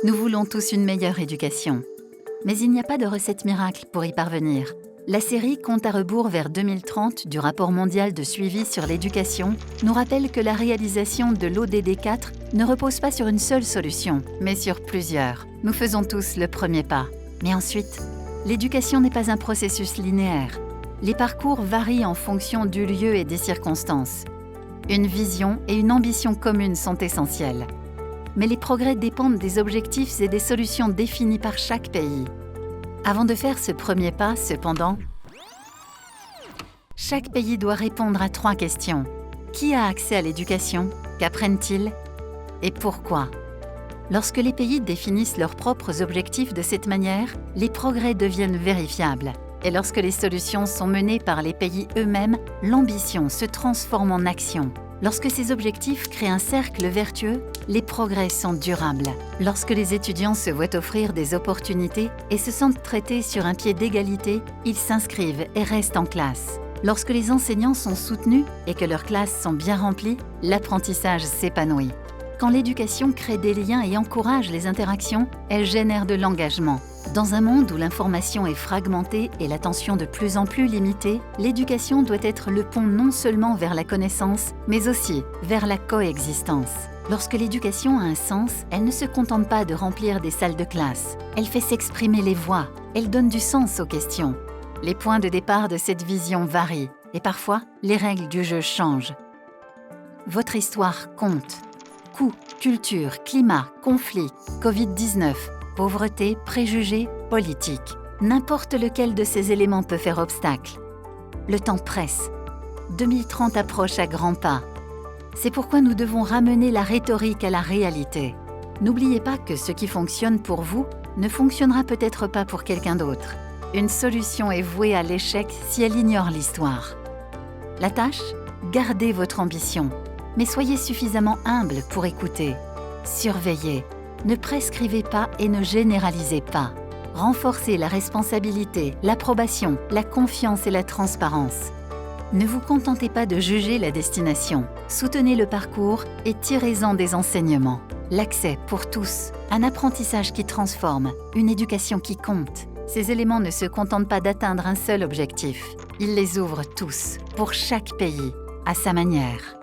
Nous voulons tous une meilleure éducation. Mais il n'y a pas de recette miracle pour y parvenir. La série Compte à rebours vers 2030 du rapport mondial de suivi sur l'éducation nous rappelle que la réalisation de l'ODD 4 ne repose pas sur une seule solution, mais sur plusieurs. Nous faisons tous le premier pas. Mais ensuite, l'éducation n'est pas un processus linéaire. Les parcours varient en fonction du lieu et des circonstances. Une vision et une ambition communes sont essentielles. Mais les progrès dépendent des objectifs et des solutions définies par chaque pays. Avant de faire ce premier pas, cependant, chaque pays doit répondre à 3 questions. Qui a accès à l'éducation? Qu'apprennent-ils? Et pourquoi? Lorsque les pays définissent leurs propres objectifs de cette manière, les progrès deviennent vérifiables. Et lorsque les solutions sont menées par les pays eux-mêmes, l'ambition se transforme en action. Lorsque ces objectifs créent un cercle vertueux, les progrès sont durables. Lorsque les étudiants se voient offrir des opportunités et se sentent traités sur un pied d'égalité, ils s'inscrivent et restent en classe. Lorsque les enseignants sont soutenus et que leurs classes sont bien remplies, l'apprentissage s'épanouit. Quand l'éducation crée des liens et encourage les interactions, elle génère de l'engagement. Dans un monde où l'information est fragmentée et l'attention de plus en plus limitée, l'éducation doit être le pont non seulement vers la connaissance, mais aussi vers la coexistence. Lorsque l'éducation a un sens, elle ne se contente pas de remplir des salles de classe. Elle fait s'exprimer les voix, elle donne du sens aux questions. Les points de départ de cette vision varient, et parfois, les règles du jeu changent. Votre histoire compte. Coûts, culture, climat, conflits, Covid-19, pauvreté, préjugés, politique. N'importe lequel de ces éléments peut faire obstacle. Le temps presse. 2030 approche à grands pas. C'est pourquoi nous devons ramener la rhétorique à la réalité. N'oubliez pas que ce qui fonctionne pour vous ne fonctionnera peut-être pas pour quelqu'un d'autre. Une solution est vouée à l'échec si elle ignore l'histoire. La tâche? Gardez votre ambition, mais soyez suffisamment humble pour écouter. Surveillez. Ne prescrivez pas et ne généralisez pas. Renforcez la responsabilité, l'approbation, la confiance et la transparence. Ne vous contentez pas de juger la destination. Soutenez le parcours et tirez-en des enseignements. L'accès pour tous, un apprentissage qui transforme, une éducation qui compte. Ces éléments ne se contentent pas d'atteindre un seul objectif. Ils les ouvrent tous, pour chaque pays, à sa manière.